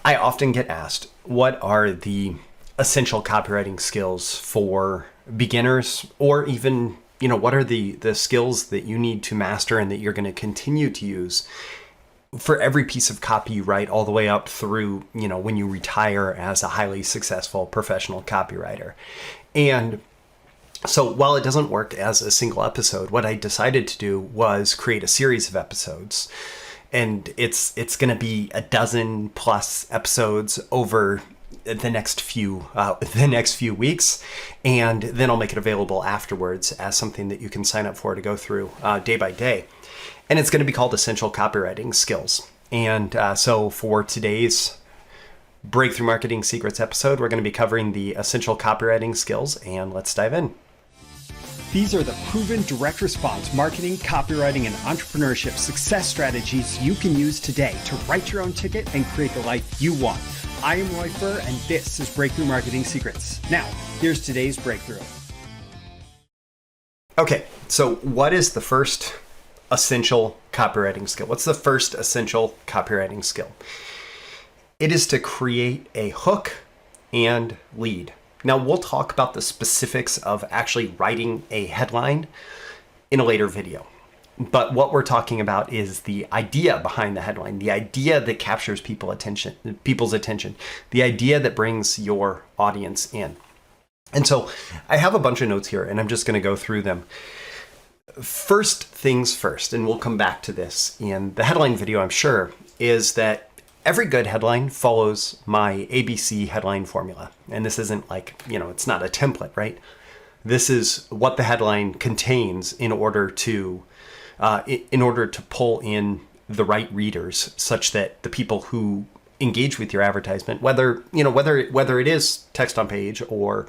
I often get asked, what are the essential copywriting skills for beginners, or even, what are the skills that you need to master and that you're going to continue to use for every piece of copy you write all the way up through, when you retire as a highly successful professional copywriter. And so while it doesn't work as a single episode, what I decided to do was create a series of episodes. And it's going to be a dozen plus episodes over the next few weeks, and then I'll make it available afterwards as something that you can sign up for to go through day by day. And it's going to be called Essential Copywriting Skills. And so for today's Breakthrough Marketing Secrets episode, we're going to be covering the essential copywriting skills, and let's dive in. These are the proven direct response marketing, copywriting, and entrepreneurship success strategies you can use today to write your own ticket and create the life you want. I am Furr, and this is Breakthrough Marketing Secrets. Now, here's today's breakthrough. Okay, so what is the first essential copywriting skill? What's the first essential copywriting skill? It is to create a hook and lead. Now, we'll talk about the specifics of actually writing a headline in a later video. But what we're talking about is the idea behind the headline, the idea that captures people's attention, the idea that brings your audience in. And so I have a bunch of notes here, and I'm just going to go through them. First things first, and we'll come back to this in the headline video, I'm sure, is that every good headline follows my ABC headline formula. And this isn't like, it's not a template, right? This is what the headline contains in order to pull in the right readers, such that the people who engage with your advertisement, whether it is text on page or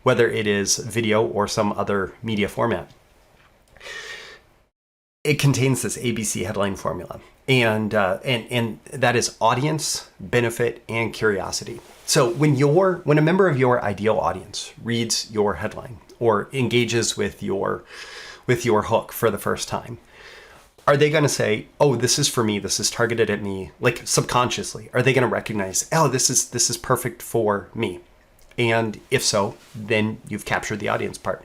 whether it is video or some other media format, it contains this ABC headline formula. And that is audience, benefit, and curiosity. So when a member of your ideal audience reads your headline or engages with your hook for the first time, are they going to say, "Oh, this is for me. This is targeted at me"? Like subconsciously, are they going to recognize, "Oh, this is perfect for me"? And if so, then you've captured the audience part.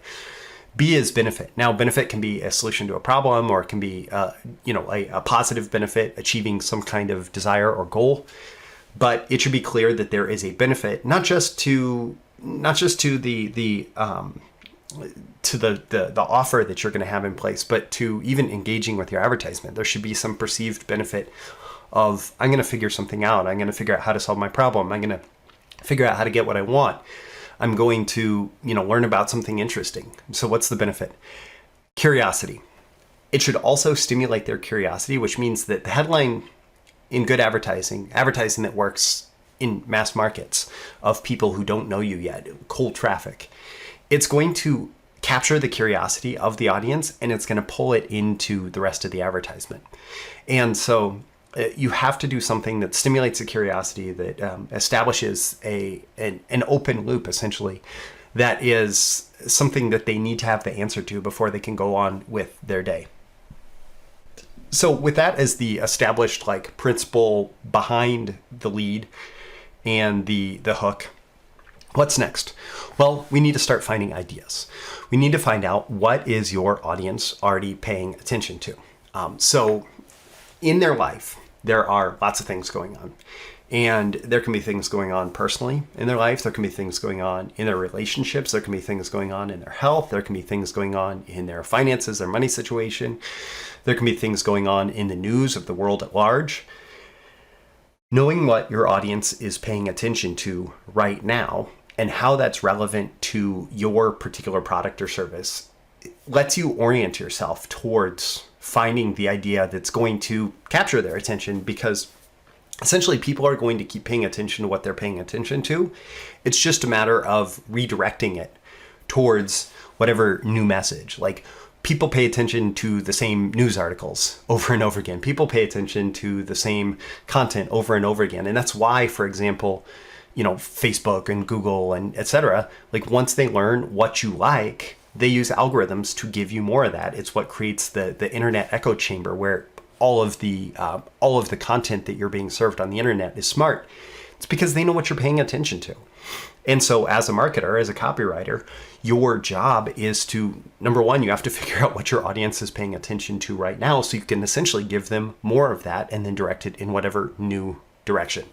B is benefit. Now, benefit can be a solution to a problem, or it can be, a positive benefit, achieving some kind of desire or goal. But it should be clear that there is a benefit, not just to the offer that you're going to have in place, but to even engaging with your advertisement. There should be some perceived benefit of, I'm going to figure something out. I'm going to figure out how to solve my problem. I'm going to figure out how to get what I want. I'm going to, learn about something interesting. So what's the benefit? Curiosity. It should also stimulate their curiosity, which means that the headline in good advertising that works in mass markets of people who don't know you yet, cold traffic, it's going to capture the curiosity of the audience, and it's going to pull it into the rest of the advertisement. And so you have to do something that stimulates the curiosity, that establishes an open loop, essentially, that is something that they need to have the answer to before they can go on with their day. So with that as the established principle behind the lead and the hook, what's next? Well, we need to start finding ideas. We need to find out, what is your audience already paying attention to? So in their life, there are lots of things going on. And there can be things going on personally in their life. There can be things going on in their relationships. There can be things going on in their health. There can be things going on in their finances, their money situation. There can be things going on in the news of the world at large. Knowing what your audience is paying attention to right now and how that's relevant to your particular product or service lets you orient yourself towards finding the idea that's going to capture their attention, because essentially people are going to keep paying attention to what they're paying attention to. It's just a matter of redirecting it towards whatever new message. Like, people pay attention to the same news articles over and over again. People pay attention to the same content over and over again. And that's why, for example, Facebook and Google and etc., once they learn what you like, they use algorithms to give you more of that. It's what creates the internet echo chamber, where all of the content that you're being served on the internet is smart, it's because they know what you're paying attention to. And so as a marketer, as a copywriter, your job is to, number one, you have to figure out what your audience is paying attention to right now so you can essentially give them more of that and then direct it in whatever new direction.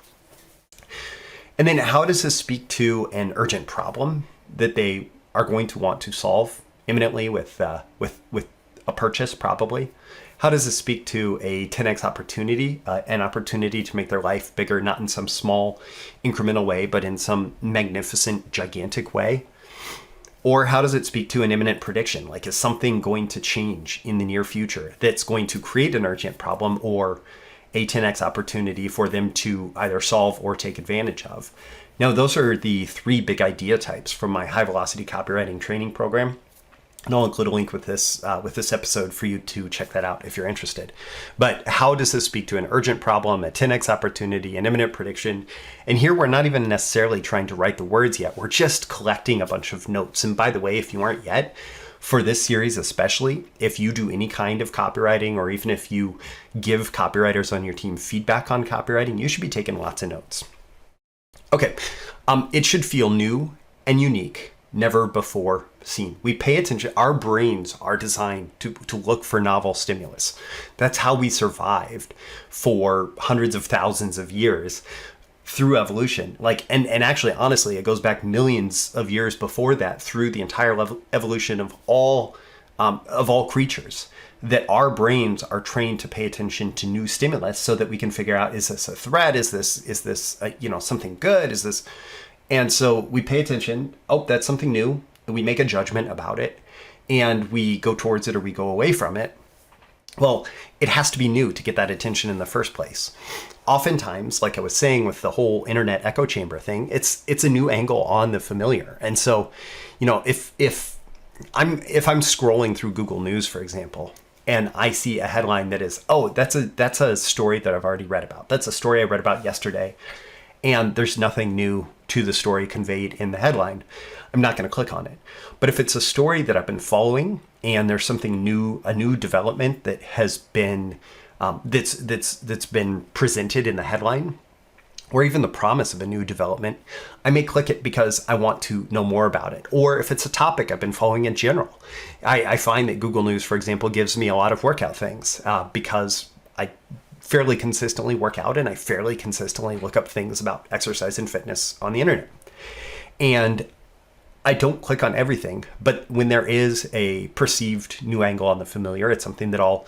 And then how does this speak to an urgent problem that they are going to want to solve imminently with a purchase, probably? How does this speak to a 10x opportunity, an opportunity to make their life bigger, not in some small incremental way, but in some magnificent, gigantic way? Or how does it speak to an imminent prediction? Like, is something going to change in the near future that's going to create an urgent problem or a 10x opportunity for them to either solve or take advantage of? Now, those are the 3 big idea types from my high velocity copywriting training program. And I'll include a link with this episode for you to check that out if you're interested. But how does this speak to an urgent problem, a 10x opportunity, an imminent prediction? And here we're not even necessarily trying to write the words yet. We're just collecting a bunch of notes. And by the way, if you aren't yet, for this series especially, if you do any kind of copywriting, or even if you give copywriters on your team feedback on copywriting, you should be taking lots of notes. Okay, it should feel new and unique, never before seen. We pay attention. Our brains are designed to look for novel stimulus. That's how we survived for hundreds of thousands of years through evolution. And actually, honestly, it goes back millions of years before that through the entire evolution of all creatures, that our brains are trained to pay attention to new stimulus so that we can figure out, is this a threat? Is this something good? Is this? And so we pay attention. Oh, that's something new. And we make a judgment about it, and we go towards it or we go away from it. Well, it has to be new to get that attention in the first place. Oftentimes, like I was saying with the whole internet echo chamber thing, it's a new angle on the familiar. And so, if I'm scrolling through Google News, for example, and I see a headline that is, oh, that's a story that I've already read about. That's a story I read about yesterday, and there's nothing new to the story conveyed in the headline, I'm not going to click on it. But if it's a story that I've been following and there's something new, a new development that has been that's been presented in the headline, or even the promise of a new development, I may click it because I want to know more about it. Or if it's a topic I've been following in general, I find that Google News, for example, gives me a lot of workout things because I fairly consistently work out and I fairly consistently look up things about exercise and fitness on the internet. And I don't click on everything, but when there is a perceived new angle on the familiar, it's something that I'll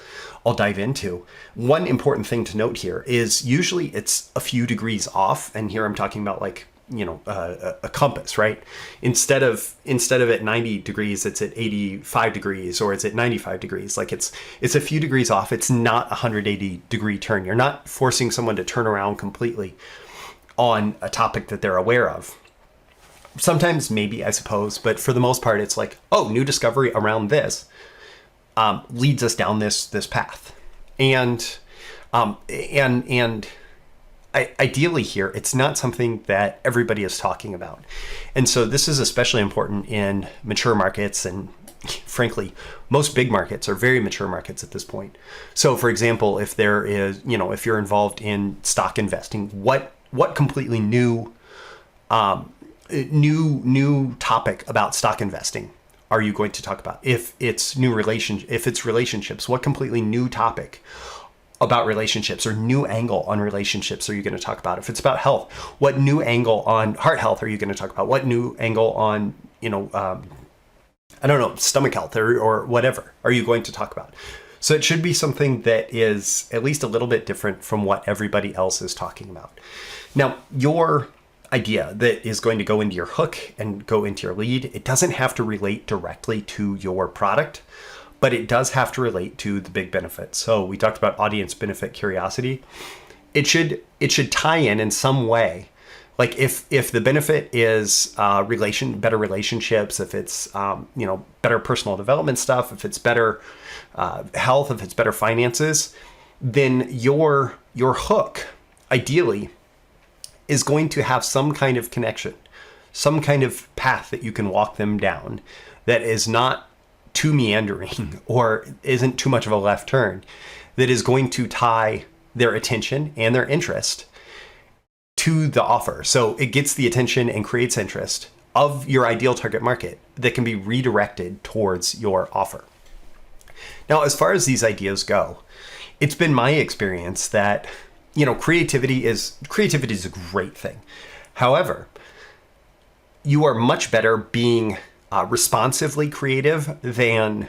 dive into. One important thing to note here is usually it's a few degrees off, and here I'm talking about a compass, right? Instead of at 90 degrees, it's at 85 degrees, or it's at 95 degrees. Like it's a few degrees off. It's not a 180 degree turn. You're not forcing someone to turn around completely on a topic that they're aware of. Sometimes maybe, I suppose, but for the most part, it's like, oh, new discovery around this leads us down this path. And ideally here, it's not something that everybody is talking about. And so this is especially important in mature markets, and frankly, most big markets are very mature markets at this point. So for example, if there is, if you're involved in stock investing, what completely new topic about stock investing are you going to talk about? If it's relationships, what completely new topic about relationships or new angle on relationships are you going to talk about? If it's about health, what new angle on heart health are you going to talk about? What new angle on, stomach health or whatever are you going to talk about? So it should be something that is at least a little bit different from what everybody else is talking about. Now, your idea that is going to go into your hook and go into your lead, it doesn't have to relate directly to your product, but it does have to relate to the big benefits. So we talked about audience benefit curiosity. It should tie in some way. Like if the benefit is better relationships, if it's better personal development stuff, if it's better health, if it's better finances, then your hook ideally is going to have some kind of connection, some kind of path that you can walk them down that is not too meandering or isn't too much of a left turn, that is going to tie their attention and their interest to the offer. So it gets the attention and creates interest of your ideal target market that can be redirected towards your offer. Now, as far as these ideas go, it's been my experience that, creativity is a great thing. However, you are much better being responsively creative than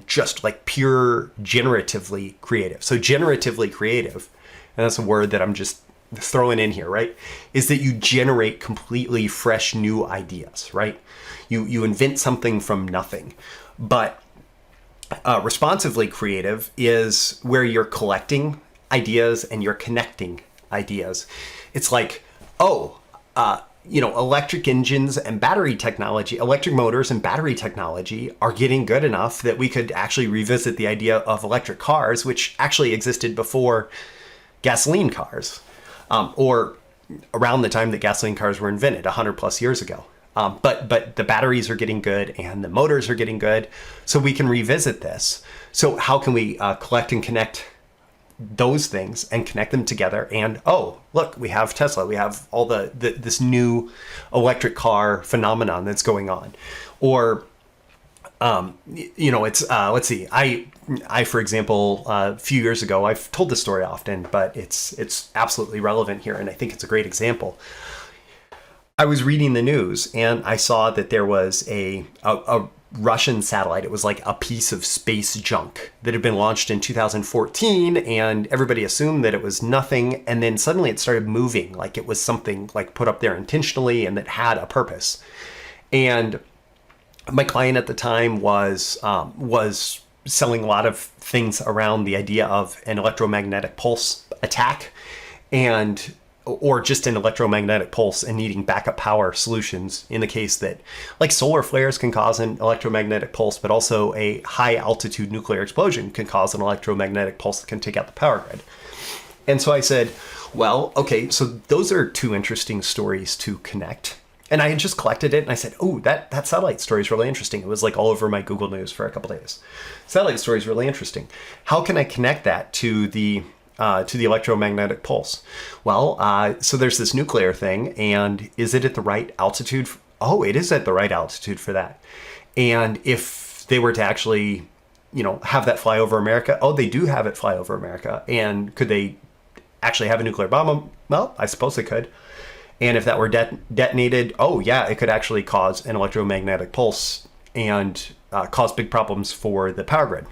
just like pure generatively creative. So generatively creative, and that's a word that I'm just throwing in here, right? Is that you generate completely fresh new ideas, right? You invent something from nothing. But responsively creative is where you're collecting ideas and you're connecting ideas. It's like, electric engines and battery technology, electric motors and battery technology are getting good enough that we could actually revisit the idea of electric cars, which actually existed before gasoline cars, or around the time that gasoline cars were invented 100 plus years ago. But the batteries are getting good and the motors are getting good, so we can revisit this. So how can we collect and connect those things and connect them together? And look, we have Tesla, we have all this new electric car phenomenon that's going on. Or let's see, I for example, a few years ago, I've told this story often, but it's absolutely relevant here, and I think it's a great example. I was reading the news and I saw that there was a Russian satellite. It was like a piece of space junk that had been launched in 2014, and everybody assumed that it was nothing. And then suddenly it started moving like it was something like put up there intentionally and that had a purpose. And my client at the time was selling a lot of things around the idea of an electromagnetic pulse attack, or just an electromagnetic pulse and needing backup power solutions in the case that, like, solar flares can cause an electromagnetic pulse, but also a high altitude nuclear explosion can cause an electromagnetic pulse that can take out the power grid. And so I said, well, okay, so those are two interesting stories to connect. And I had just collected it and I said, that satellite story is really interesting. It was like all over my Google News for a couple of days. Satellite story is really interesting. How can I connect that to the electromagnetic pulse? Well, so there's this nuclear thing, and is it at the right altitude? It is at the right altitude for that. And if they were to actually, have that fly over America, they do have it fly over America. And could they actually have a nuclear bomb? Well, I suppose they could. And if that were detonated, it could actually cause an electromagnetic pulse and cause big problems for the power grid.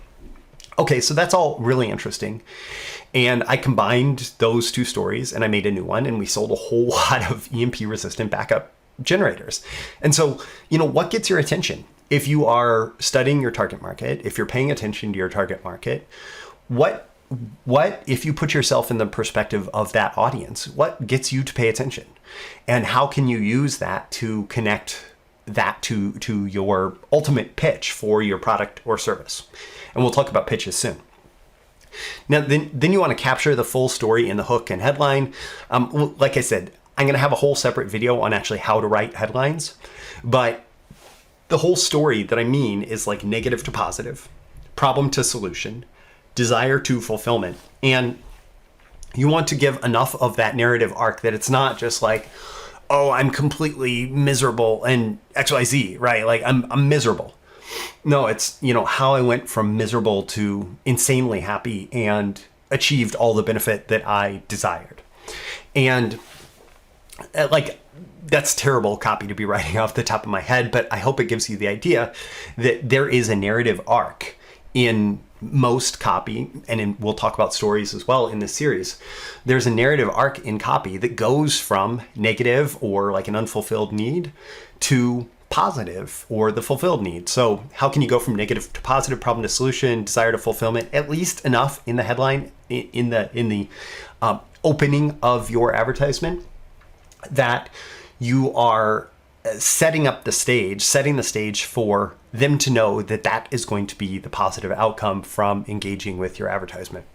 Okay, so that's all really interesting. And I combined those two stories and I made a new one, and we sold a whole lot of EMP resistant backup generators. And so, what gets your attention? If you are studying your target market, if you're paying attention to your target market, what if you put yourself in the perspective of that audience, what gets you to pay attention? And how can you use that to connect that to your ultimate pitch for your product or service? And we'll talk about pitches soon. Now, then you want to capture the full story in the hook and headline. Like I said, I'm going to have a whole separate video on actually how to write headlines. But the whole story that I mean is like negative to positive, problem to solution, desire to fulfillment. And you want to give enough of that narrative arc that it's not just like, I'm completely miserable and XYZ, right? Like I'm miserable. No, it's, how I went from miserable to insanely happy and achieved all the benefit that I desired. And that's terrible copy to be writing off the top of my head, but I hope it gives you the idea that there is a narrative arc in most copy, and we'll talk about stories as well in this series. There's a narrative arc in copy that goes from negative or like an unfulfilled need to positive or the fulfilled need. So how can you go from negative to positive, problem to solution, desire to fulfillment, at least enough in the headline, in the opening of your advertisement, that you are setting the stage for them to know that that is going to be the positive outcome from engaging with your advertisement.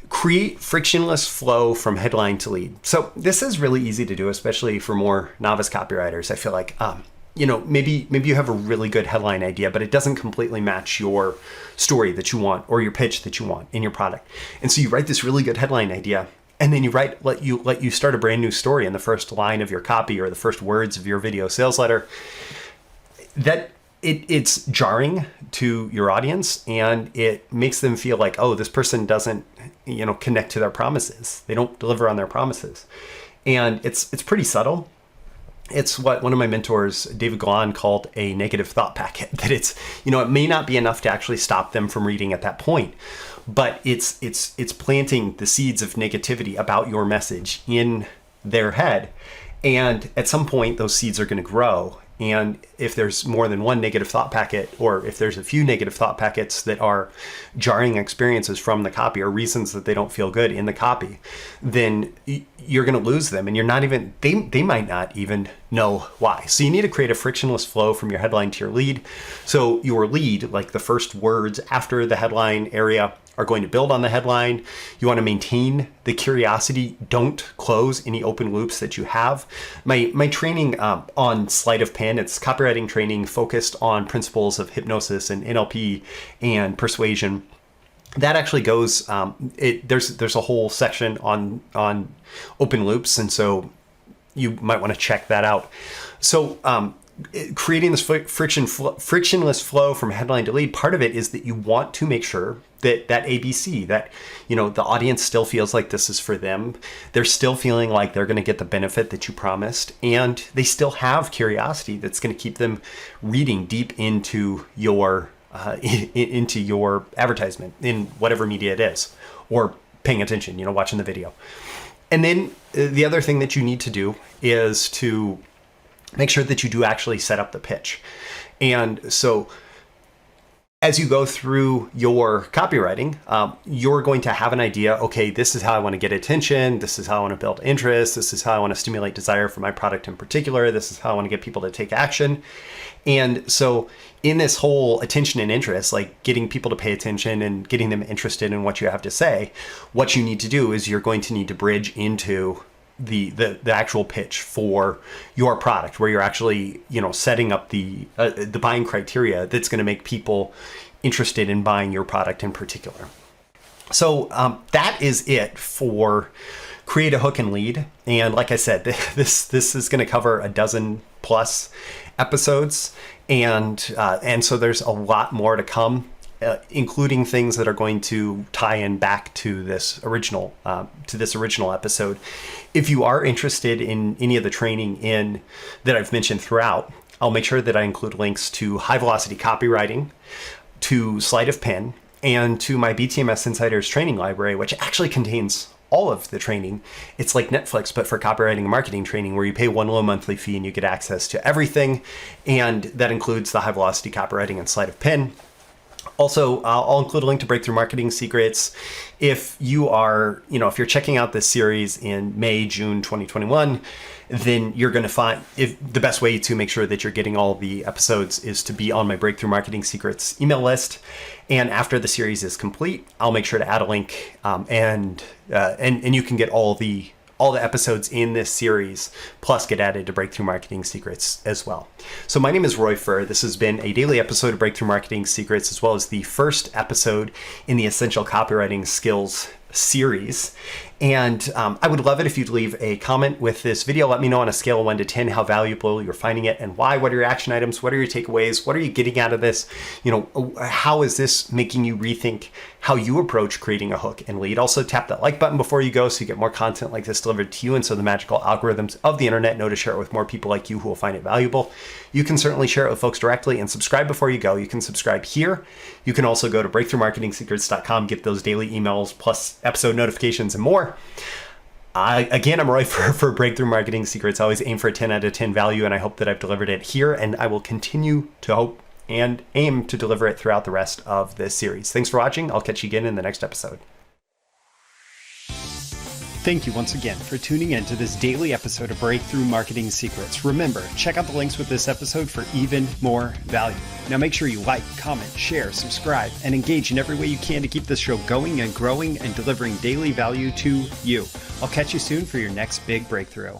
Create frictionless flow from headline to lead. So this is really easy to do, especially for more novice copywriters. I feel like maybe you have a really good headline idea, but it doesn't completely match your story that you want or your pitch that you want in your product. And so you write this really good headline idea, and then let you start a brand new story in the first line of your copy or the first words of your video sales letter. That it's jarring to your audience, and it makes them feel like, oh, this person doesn't, connect to their promises. They don't deliver on their promises. And it's pretty subtle. It's what one of my mentors, David Golan, called a negative thought packet. That it's, it may not be enough to actually stop them from reading at that point, but it's planting the seeds of negativity about your message in their head. And at some point, those seeds are going to grow. And if there's more than one negative thought packet, or if there's a few negative thought packets that are jarring experiences from the copy or reasons that they don't feel good in the copy, then you're going to lose them. And they might not even know why. So you need to create a frictionless flow from your headline to your lead. So your lead, like the first words after the headline area, are going to build on the headline. You want to maintain the curiosity. Don't close any open loops that you have. My training on sleight of pen, it's copywriting training focused on principles of hypnosis and NLP and persuasion. That actually goes, there's a whole section on open loops. And so you might want to check that out. So creating this frictionless flow from headline to lead, part of it is that you want to make sure that ABC, that the audience still feels like this is for them. They're still feeling like they're going to get the benefit that you promised, and they still have curiosity that's going to keep them reading deep into your advertisement in whatever media it is, or paying attention, watching the video. And then the other thing that you need to do is to make sure that you do actually set up the pitch. And so as you go through your copywriting, you're going to have an idea, okay, this is how I want to get attention. This is how I want to build interest. This is how I want to stimulate desire for my product in particular. This is how I want to get people to take action. And so in this whole attention and interest, like getting people to pay attention and getting them interested in what you have to say, what you need to do is you're going to need to bridge into the actual pitch for your product, where you're actually setting up the buying criteria that's going to make people interested in buying your product in particular. So that is it for create a hook and lead. And like I said, this is going to cover a dozen plus episodes, and so there's a lot more to come. Including things that are going to tie in back to this original episode. If you are interested in any of the training that I've mentioned throughout, I'll make sure that I include links to high velocity copywriting, to sleight of pen, and to my BTMS Insiders training library, which actually contains all of the training. It's like Netflix, but for copywriting and marketing training, where you pay one low monthly fee and you get access to everything. And that includes the high velocity copywriting and sleight of pen. Also, I'll include a link to Breakthrough Marketing Secrets. If you are, if you're checking out this series in May, June 2021, then you're going to find the best way to make sure that you're getting all the episodes is to be on my Breakthrough Marketing Secrets email list. And after the series is complete, I'll make sure to add a link, and you can get all the episodes in this series, plus get added to Breakthrough Marketing Secrets as well. So my name is Roy Furr. This has been a daily episode of Breakthrough Marketing Secrets, as well as the first episode in the Essential Copywriting Skills series. And I would love it if you'd leave a comment with this video. Let me know on a scale of 1 to 10 how valuable you're finding it and why. What are your action items? What are your takeaways? What are you getting out of this? How is this making you rethink how you approach creating a hook and lead? Also, tap that like button before you go so you get more content like this delivered to you, and so the magical algorithms of the internet know to share it with more people like you who will find it valuable. You can certainly share it with folks directly, and subscribe before you go. You can subscribe here. You can also go to breakthroughmarketingsecrets.com, get those daily emails plus episode notifications and more. I'm Roy for Breakthrough Marketing Secrets. I always aim for a 10 out of 10 value, and I hope that I've delivered it here, and I will continue to hope and aim to deliver it throughout the rest of this series. Thanks for watching. I'll catch you again in the next episode. Thank you once again for tuning in to this daily episode of Breakthrough Marketing Secrets. Remember, check out the links with this episode for even more value. Now make sure you like, comment, share, subscribe, and engage in every way you can to keep this show going and growing and delivering daily value to you. I'll catch you soon for your next big breakthrough.